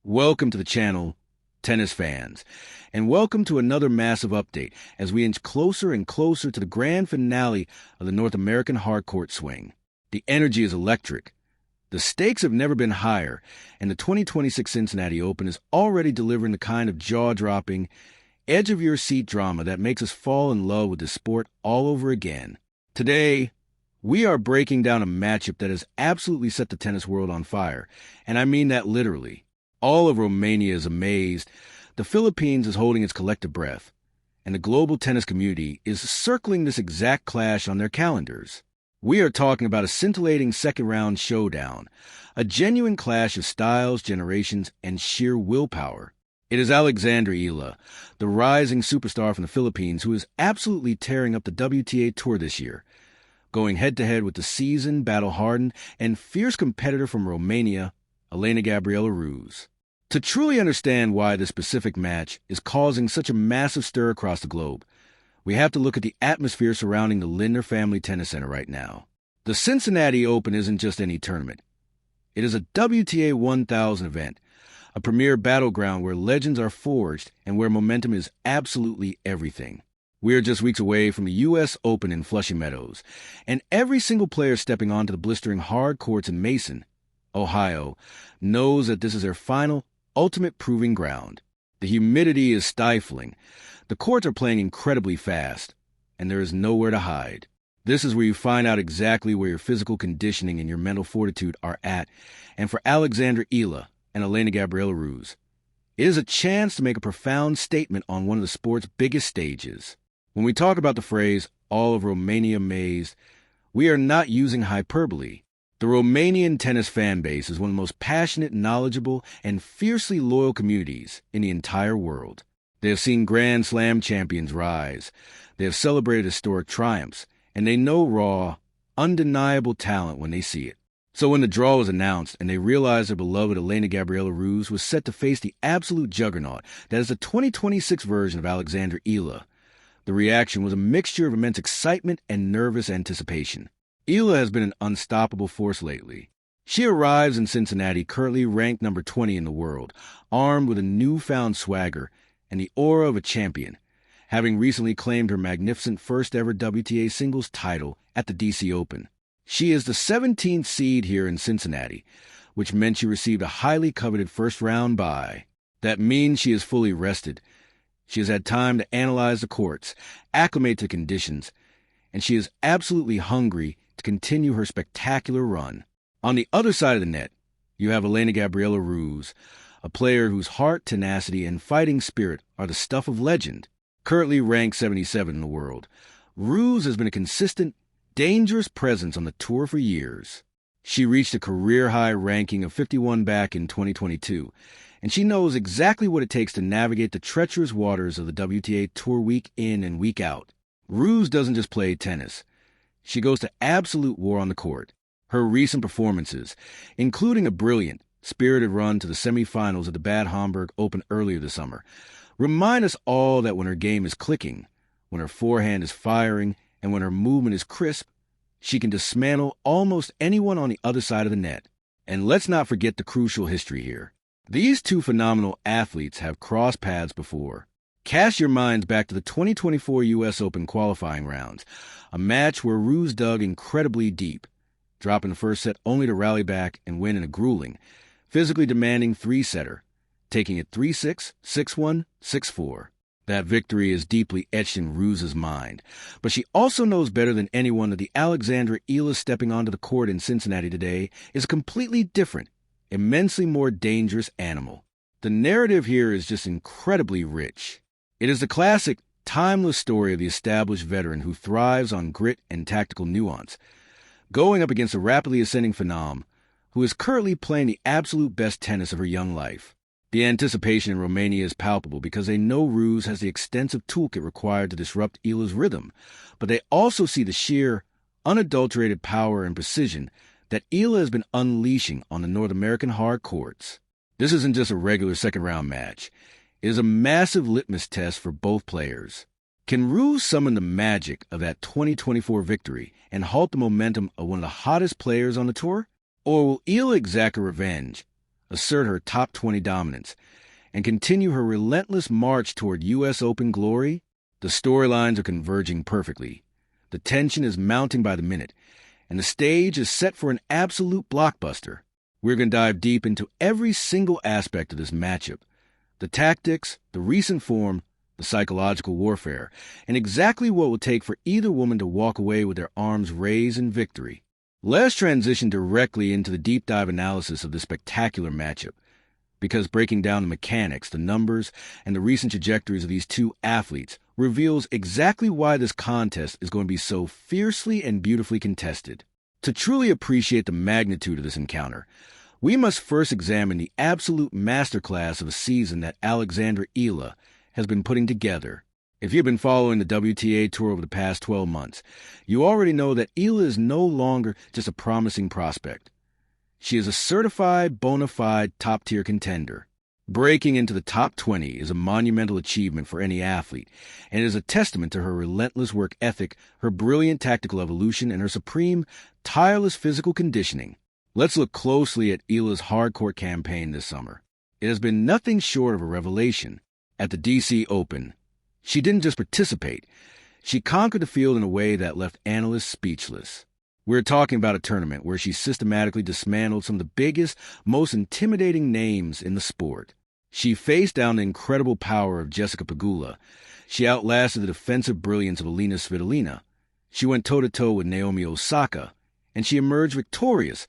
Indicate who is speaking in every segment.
Speaker 1: Welcome to the channel, tennis fans, and welcome to another massive update as we inch closer and closer to the grand finale of the North American hardcourt swing. The energy is electric. The stakes have never been higher, and the 2026 Cincinnati Open is already delivering the kind of jaw-dropping, edge-of-your-seat drama that makes us fall in love with this sport all over again. Today, we are breaking down a matchup that has absolutely set the tennis world on fire, and I mean that literally. All of Romania is amazed, the Philippines is holding its collective breath, and the global tennis community is circling this exact clash on their calendars. We are talking about a scintillating second-round showdown, a genuine clash of styles, generations, and sheer willpower. It is Alexandra Eala, the rising superstar from the Philippines who is absolutely tearing up the WTA Tour this year, going head-to-head with the seasoned, battle-hardened, and fierce competitor from Romania, Elena-Gabriela Ruse. To truly understand why this specific match is causing such a massive stir across the globe, we have to look at the atmosphere surrounding the Lindner Family Tennis Center right now. The Cincinnati Open isn't just any tournament. It is a WTA 1000 event, a premier battleground where legends are forged and where momentum is absolutely everything. We are just weeks away from the U.S. Open in Flushing Meadows, and every single player stepping onto the blistering hard courts in Mason, Ohio, knows that this is their final, ultimate proving ground. The humidity is stifling. The courts are playing incredibly fast, and there is nowhere to hide. This is where you find out exactly where your physical conditioning and your mental fortitude are at, and for Alexandra Eala and Elena-Gabriela Ruse, it is a chance to make a profound statement on one of the sport's biggest stages. When we talk about the phrase, all of Romania amazed, we are not using hyperbole. The Romanian tennis fan base is one of the most passionate, knowledgeable, and fiercely loyal communities in the entire world. They have seen Grand Slam champions rise, they have celebrated historic triumphs, and they know raw, undeniable talent when they see it. So when the draw was announced and they realized their beloved Elena-Gabriela Ruse was set to face the absolute juggernaut that is the 2026 version of Alexandra Eala, the reaction was a mixture of immense excitement and nervous anticipation. Eala has been an unstoppable force lately. She arrives in Cincinnati currently ranked number 20 in the world, armed with a newfound swagger and the aura of a champion, having recently claimed her magnificent first-ever WTA singles title at the DC Open. She is the 17th seed here in Cincinnati, which meant she received a highly coveted first-round bye. That means she is fully rested. She has had time to analyze the courts, acclimate to conditions, and she is absolutely hungry to continue her spectacular run. On the other side of the net, you have Elena-Gabriela Ruse, a player whose heart, tenacity, and fighting spirit are the stuff of legend. Currently ranked 77 in the world, Ruse has been a consistent, dangerous presence on the tour for years. She reached a career-high ranking of 51 back in 2022, and she knows exactly what it takes to navigate the treacherous waters of the WTA Tour week in and week out. Ruse doesn't just play tennis. She goes to absolute war on the court. Her recent performances, including a brilliant, spirited run to the semifinals of the Bad Homburg Open earlier this summer, remind us all that when her game is clicking, when her forehand is firing, and when her movement is crisp, she can dismantle almost anyone on the other side of the net. And let's not forget the crucial history here. These two phenomenal athletes have crossed paths before. Cast your minds back to the 2024 U.S. Open qualifying rounds, a match where Ruse dug incredibly deep, dropping the first set only to rally back and win in a grueling, physically demanding three-setter, taking it 3-6, 6-1, 6-4. That victory is deeply etched in Ruse's mind, but she also knows better than anyone that the Alexandra Eala stepping onto the court in Cincinnati today is a completely different, immensely more dangerous animal. The narrative here is just incredibly rich. It is the classic, timeless story of the established veteran who thrives on grit and tactical nuance, going up against a rapidly ascending phenom who is currently playing the absolute best tennis of her young life. The anticipation in Romania is palpable because they know Ruse has the extensive toolkit required to disrupt Eala's rhythm, but they also see the sheer, unadulterated power and precision that Eala has been unleashing on the North American hard courts. This isn't just a regular second-round match. It is a massive litmus test for both players. Can Ruse summon the magic of that 2024 victory and halt the momentum of one of the hottest players on the tour? Or will Eala exact a revenge, assert her top 20 dominance, and continue her relentless march toward U.S. Open glory? The storylines are converging perfectly. The tension is mounting by the minute, and the stage is set for an absolute blockbuster. We're going to dive deep into every single aspect of this matchup. The tactics, the recent form, the psychological warfare, and exactly what it will take for either woman to walk away with their arms raised in victory. Let's transition directly into the deep dive analysis of this spectacular matchup, because breaking down the mechanics, the numbers, and the recent trajectories of these two athletes reveals exactly why this contest is going to be so fiercely and beautifully contested. To truly appreciate the magnitude of this encounter, we must first examine the absolute masterclass of a season that Alexandra Eala has been putting together. If you've been following the WTA Tour over the past 12 months, you already know that Eala is no longer just a promising prospect. She is a certified, bona fide, top-tier contender. Breaking into the top 20 is a monumental achievement for any athlete, and it is a testament to her relentless work ethic, her brilliant tactical evolution, and her supreme, tireless physical conditioning. Let's look closely at Eala's hardcourt campaign this summer. It has been nothing short of a revelation. At the DC Open, she didn't just participate, she conquered the field in a way that left analysts speechless. We're talking about a tournament where she systematically dismantled some of the biggest, most intimidating names in the sport. She faced down the incredible power of Jessica Pegula. She outlasted the defensive brilliance of Alina Svitolina. She went toe-to-toe with Naomi Osaka, and she emerged victorious,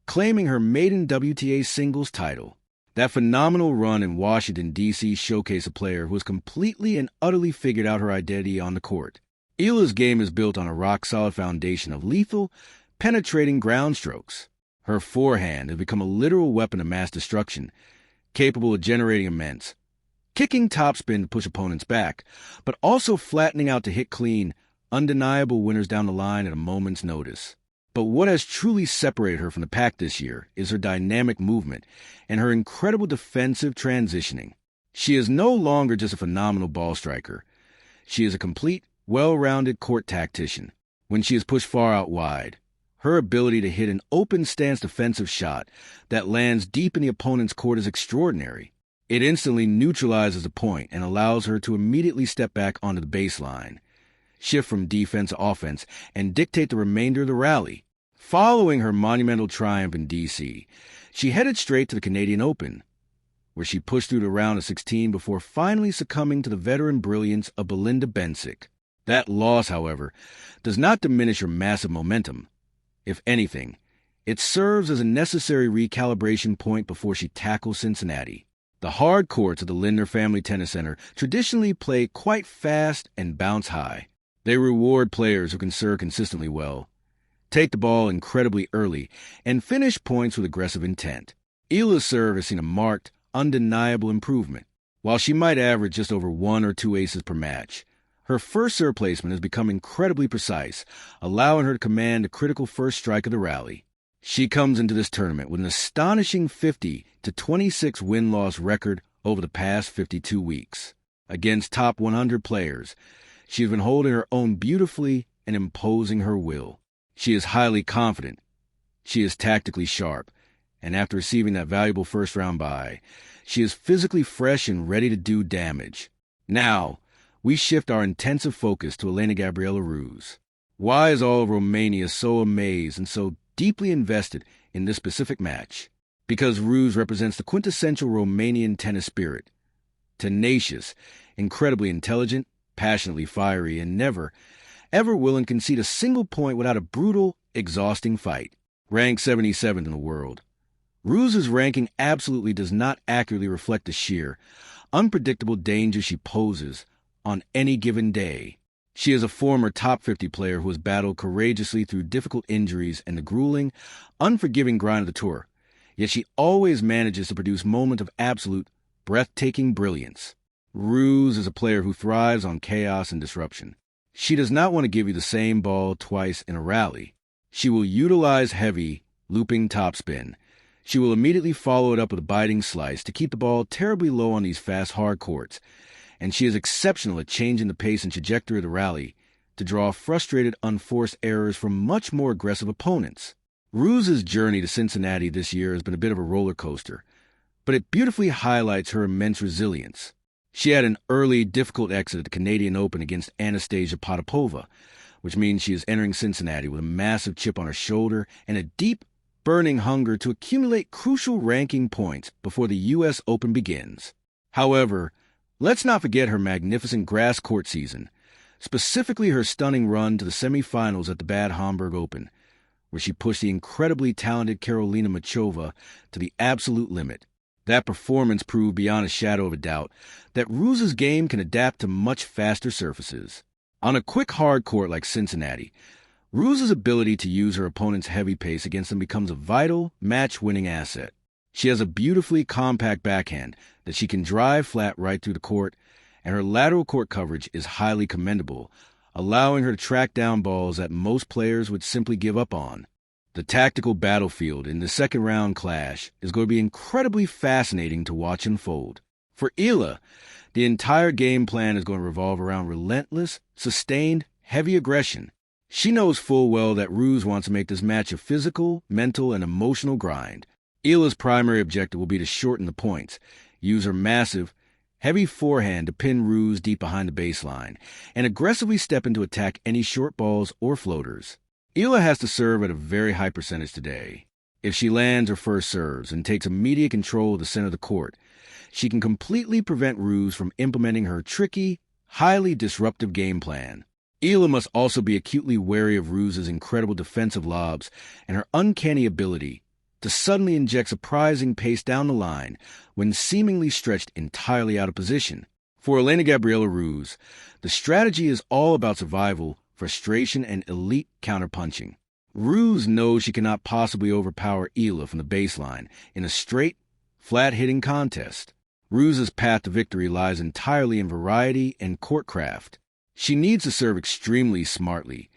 Speaker 1: claiming her maiden WTA singles title. That phenomenal run in Washington, D.C. showcased a player who has completely and utterly figured out her identity on the court. Eala's game is built on a rock-solid foundation of lethal, penetrating ground strokes. Her forehand has become a literal weapon of mass destruction, capable of generating immense, kicking topspin to push opponents back, but also flattening out to hit clean, undeniable winners down the line at a moment's notice. But what has truly separated her from the pack this year is her dynamic movement and her incredible defensive transitioning. She is no longer just a phenomenal ball striker. She is a complete, well-rounded court tactician. When she is pushed far out wide, her ability to hit an open stance defensive shot that lands deep in the opponent's court is extraordinary. It instantly neutralizes the point and allows her to immediately step back onto the baseline, shift from defense to offense, and dictate the remainder of the rally. Following her monumental triumph in D.C., she headed straight to the Canadian Open, where she pushed through the round of 16 before finally succumbing to the veteran brilliance of Belinda Bencic. That loss, however, does not diminish her massive momentum. If anything, it serves as a necessary recalibration point before she tackles Cincinnati. The hard courts of the Lindner Family Tennis Center traditionally play quite fast and bounce high. They reward players who can serve consistently well, take the ball incredibly early, and finish points with aggressive intent. Eala's serve has seen a marked, undeniable improvement. While she might average just over 1 or 2 aces per match, her first serve placement has become incredibly precise, allowing her to command the critical first strike of the rally. She comes into this tournament with an astonishing 50-26 win-loss record over the past 52 weeks. Against top 100 players, she has been holding her own beautifully and imposing her will. She is highly confident. She is tactically sharp, and after receiving that valuable first-round bye, she is physically fresh and ready to do damage. Now, we shift our intensive focus to Elena-Gabriela Ruse. Why is all of Romania so amazed and so deeply invested in this specific match? Because Ruse represents the quintessential Romanian tennis spirit. Tenacious, incredibly intelligent, passionately fiery, and never, ever willing to concede a single point without a brutal, exhausting fight. Ranked 77th in the world, Ruse's ranking absolutely does not accurately reflect the sheer, unpredictable danger she poses on any given day. She is a former top 50 player who has battled courageously through difficult injuries and the grueling, unforgiving grind of the tour, yet she always manages to produce moments of absolute, breathtaking brilliance. Ruse is a player who thrives on chaos and disruption. She does not want to give you the same ball twice in a rally. She will utilize heavy, looping topspin. She will immediately follow it up with a biting slice to keep the ball terribly low on these fast hard courts, and she is exceptional at changing the pace and trajectory of the rally to draw frustrated, unforced errors from much more aggressive opponents. Ruse's journey to Cincinnati this year has been a bit of a roller coaster, but it beautifully highlights her immense resilience. She had an early, difficult exit at the Canadian Open against Anastasia Potapova, which means she is entering Cincinnati with a massive chip on her shoulder and a deep, burning hunger to accumulate crucial ranking points before the U.S. Open begins. However, let's not forget her magnificent grass court season, specifically her stunning run to the semifinals at the Bad Homburg Open, where she pushed the incredibly talented Karolina Machova to the absolute limit. That performance proved beyond a shadow of a doubt that Ruse's game can adapt to much faster surfaces. On a quick hard court like Cincinnati, Ruse's ability to use her opponent's heavy pace against them becomes a vital, match-winning asset. She has a beautifully compact backhand that she can drive flat right through the court, and her lateral court coverage is highly commendable, allowing her to track down balls that most players would simply give up on. The tactical battlefield in the second-round clash is going to be incredibly fascinating to watch unfold. For Eala, the entire game plan is going to revolve around relentless, sustained, heavy aggression. She knows full well that Ruse wants to make this match a physical, mental, and emotional grind. Eala's primary objective will be to shorten the points, use her massive, heavy forehand to pin Ruse deep behind the baseline, and aggressively step into attack any short balls or floaters. Eala has to serve at a very high percentage today. If she lands her first serves and takes immediate control of the center of the court, she can completely prevent Ruse from implementing her tricky, highly disruptive game plan. Eala must also be acutely wary of Ruse's incredible defensive lobs and her uncanny ability to suddenly inject surprising pace down the line when seemingly stretched entirely out of position. For Elena-Gabriela Ruse, the strategy is all about survival, frustration, and elite counterpunching. Ruse knows she cannot possibly overpower Eala from the baseline in a straight, flat-hitting contest. Ruse's path to victory lies entirely in variety and courtcraft. She needs to serve extremely smartly,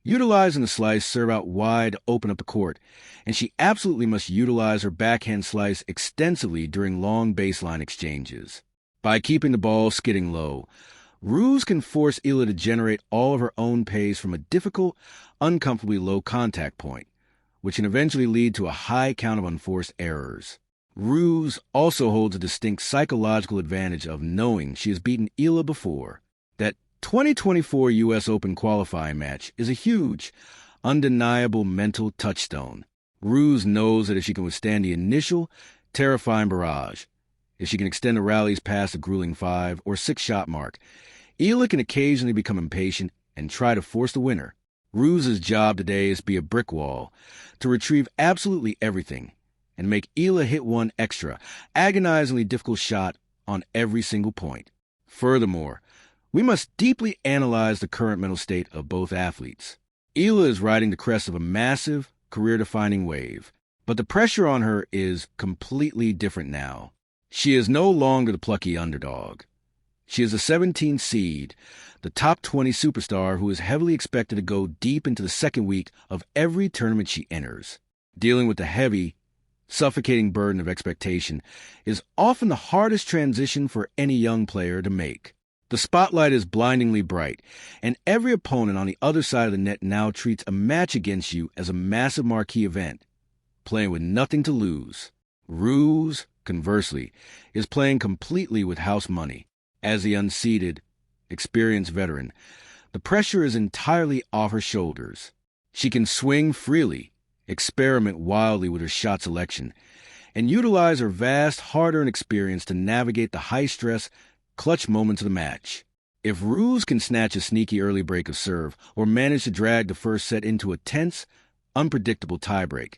Speaker 1: utilizing the slice serve out wide to open up the court, and she absolutely must utilize her backhand slice extensively during long baseline exchanges. By keeping the ball skidding low, Ruse can force Eala to generate all of her own pace from a difficult, uncomfortably low contact point, which can eventually lead to a high count of unforced errors. Ruse also holds a distinct psychological advantage of knowing she has beaten Eala before. That 2024 U.S. Open qualifying match is a huge, undeniable mental touchstone. Ruse knows that if she can withstand the initial, terrifying barrage, if she can extend the rallies past the grueling 5 or 6 shot mark, Eala can occasionally become impatient and try to force the winner. Ruse's job today is to be a brick wall, to retrieve absolutely everything, and make Eala hit one extra, agonizingly difficult shot on every single point. Furthermore, we must deeply analyze the current mental state of both athletes. Eala is riding the crest of a massive, career-defining wave, but the pressure on her is completely different now. She is no longer the plucky underdog. She is a 17th seed, the top 20 superstar who is heavily expected to go deep into the second week of every tournament she enters. Dealing with the heavy, suffocating burden of expectation is often the hardest transition for any young player to make. The spotlight is blindingly bright, and every opponent on the other side of the net now treats a match against you as a massive marquee event, playing with nothing to lose. Ruse, conversely, is playing completely with house money. As the unseeded, experienced veteran, the pressure is entirely off her shoulders. She can swing freely, experiment wildly with her shot selection, and utilize her vast, hard-earned experience to navigate the high-stress, clutch moments of the match. If Ruse can snatch a sneaky early break of serve or manage to drag the first set into a tense, unpredictable tiebreak,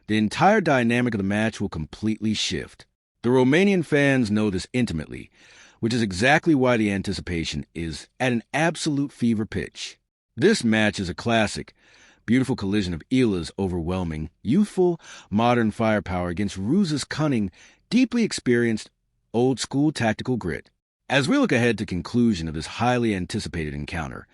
Speaker 1: the entire dynamic of the match will completely shift. The Romanian fans know this intimately, which is exactly why the anticipation is at an absolute fever pitch. This match is a classic, beautiful collision of Eala's overwhelming, youthful, modern firepower against Ruse's cunning, deeply experienced, old-school tactical grit. As we look ahead to the conclusion of this highly anticipated encounter,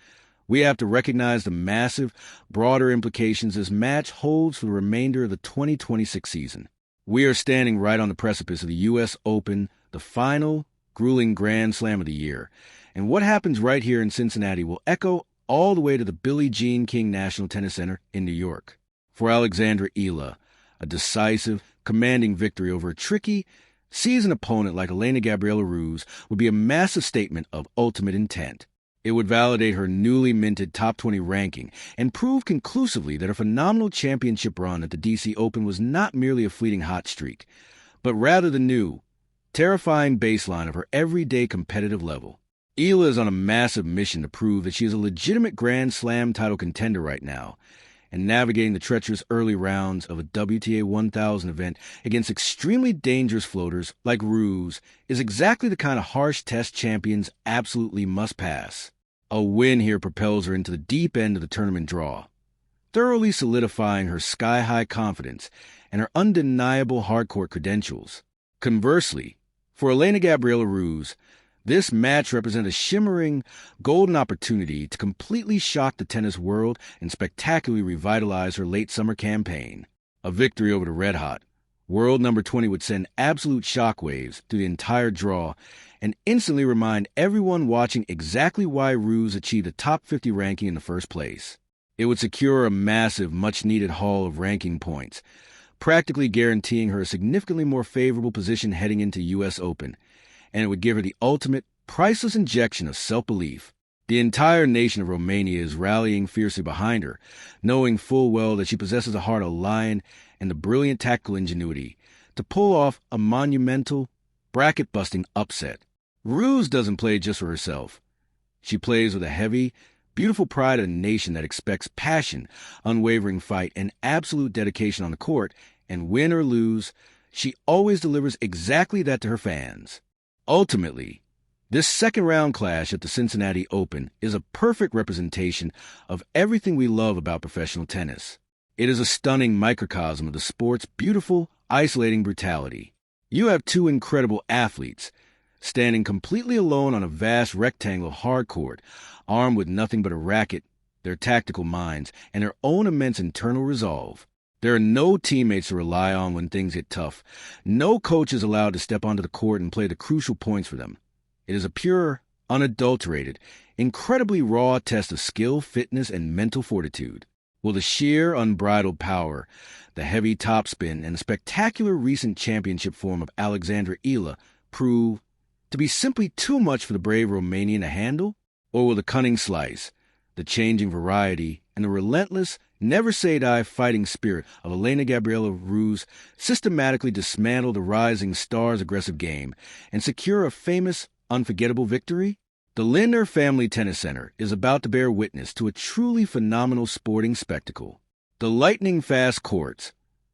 Speaker 1: we have to recognize the massive, broader implications this match holds for the remainder of the 2026 season. We are standing right on the precipice of the U.S. Open, the final, grueling Grand Slam of the year, and what happens right here in Cincinnati will echo all the way to the Billie Jean King National Tennis Center in New York. For Alexandra Eala, a decisive, commanding victory over a tricky, Sees an opponent like Elena-Gabriela Ruse would be a massive statement of ultimate intent. It would validate her newly minted top 20 ranking and prove conclusively that her phenomenal championship run at the DC Open was not merely a fleeting hot streak, but rather the new, terrifying baseline of her everyday competitive level. Eala is on a massive mission to prove that she is a legitimate Grand Slam title contender right now, and navigating the treacherous early rounds of a WTA 1000 event against extremely dangerous floaters like Ruse is exactly the kind of harsh test champions absolutely must pass. A win here propels her into the deep end of the tournament draw, thoroughly solidifying her sky-high confidence and her undeniable hardcourt credentials. Conversely, for Elena-Gabriela Ruse, this match represents a shimmering, golden opportunity to completely shock the tennis world and spectacularly revitalize her late summer campaign. A victory over the red-hot world number 20 would send absolute shockwaves through the entire draw and instantly remind everyone watching exactly why Ruse achieved a top 50 ranking in the first place. It would secure a massive, much-needed haul of ranking points, practically guaranteeing her a significantly more favorable position heading into U.S. Open, and it would give her the ultimate, priceless injection of self-belief. The entire nation of Romania is rallying fiercely behind her, knowing full well that she possesses a heart of lion and the brilliant tactical ingenuity to pull off a monumental, bracket-busting upset. Ruse doesn't play just for herself. She plays with a heavy, beautiful pride of a nation that expects passion, unwavering fight, and absolute dedication on the court, and win or lose, she always delivers exactly that to her fans. Ultimately, this second-round clash at the Cincinnati Open is a perfect representation of everything we love about professional tennis. It is a stunning microcosm of the sport's beautiful, isolating brutality. You have two incredible athletes standing completely alone on a vast rectangle of hard court, armed with nothing but a racket, their tactical minds, and their own immense internal resolve. There are no teammates to rely on when things get tough. No coach is allowed to step onto the court and play the crucial points for them. It is a pure, unadulterated, incredibly raw test of skill, fitness, and mental fortitude. Will the sheer, unbridled power, the heavy topspin, and the spectacular recent championship form of Alexandra Eala prove to be simply too much for the brave Romanian to handle? Or will the cunning slice, the changing variety, and the relentless, never-say-die fighting spirit of Elena-Gabriela Ruse systematically dismantle the rising star's aggressive game and secure a famous, unforgettable victory? The Lindner Family Tennis Center is about to bear witness to a truly phenomenal sporting spectacle. The lightning-fast courts,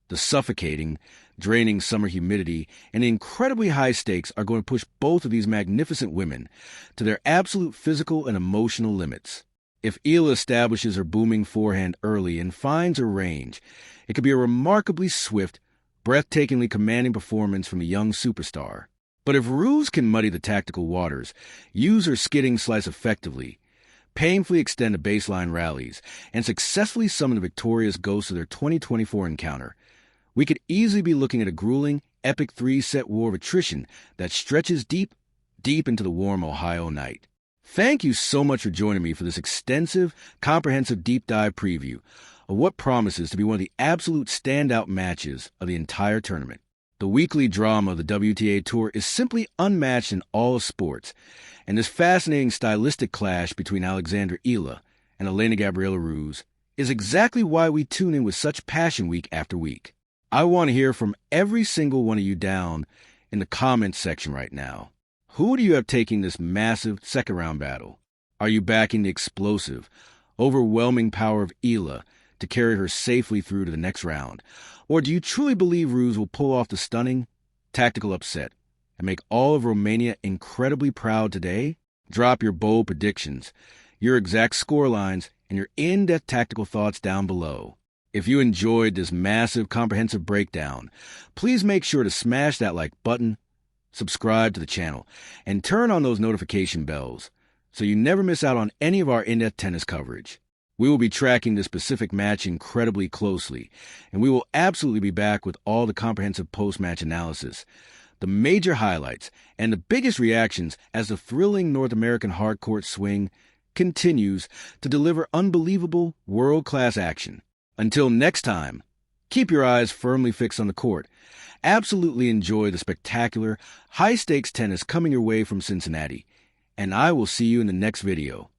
Speaker 1: the suffocating, draining summer humidity, and the incredibly high stakes are going to push both of these magnificent women to their absolute physical and emotional limits. If Eala establishes her booming forehand early and finds her range, it could be a remarkably swift, breathtakingly commanding performance from a young superstar. But if Ruse can muddy the tactical waters, use her skidding slice effectively, painfully extend the baseline rallies, and successfully summon the victorious ghost of their 2024 encounter, we could easily be looking at a grueling, epic three-set war of attrition that stretches deep, deep into the warm Ohio night. Thank you so much for joining me for this extensive, comprehensive deep dive preview of what promises to be one of the absolute standout matches of the entire tournament. The weekly drama of the WTA Tour is simply unmatched in all of sports, and this fascinating stylistic clash between Alexandra Eala and Elena-Gabriela Ruse is exactly why we tune in with such passion week after week. I want to hear from every single one of you down in the comments section right now. Who do you have taking this massive second-round battle? Are you backing the explosive, overwhelming power of Eala to carry her safely through to the next round? Or do you truly believe Ruse will pull off the stunning, tactical upset and make all of Romania incredibly proud today? Drop your bold predictions, your exact scorelines, and your in-depth tactical thoughts down below. If you enjoyed this massive, comprehensive breakdown, please make sure to smash that like button, subscribe to the channel, and turn on those notification bells so you never miss out on any of our in-depth tennis coverage. We will be tracking this specific match incredibly closely, and we will absolutely be back with all the comprehensive post-match analysis, the major highlights, and the biggest reactions as the thrilling North American hardcourt swing continues to deliver unbelievable, world-class action. Until next time, Keep your eyes firmly fixed on the court. Absolutely enjoy the spectacular, high-stakes tennis coming your way from Cincinnati. And I will see you in the next video.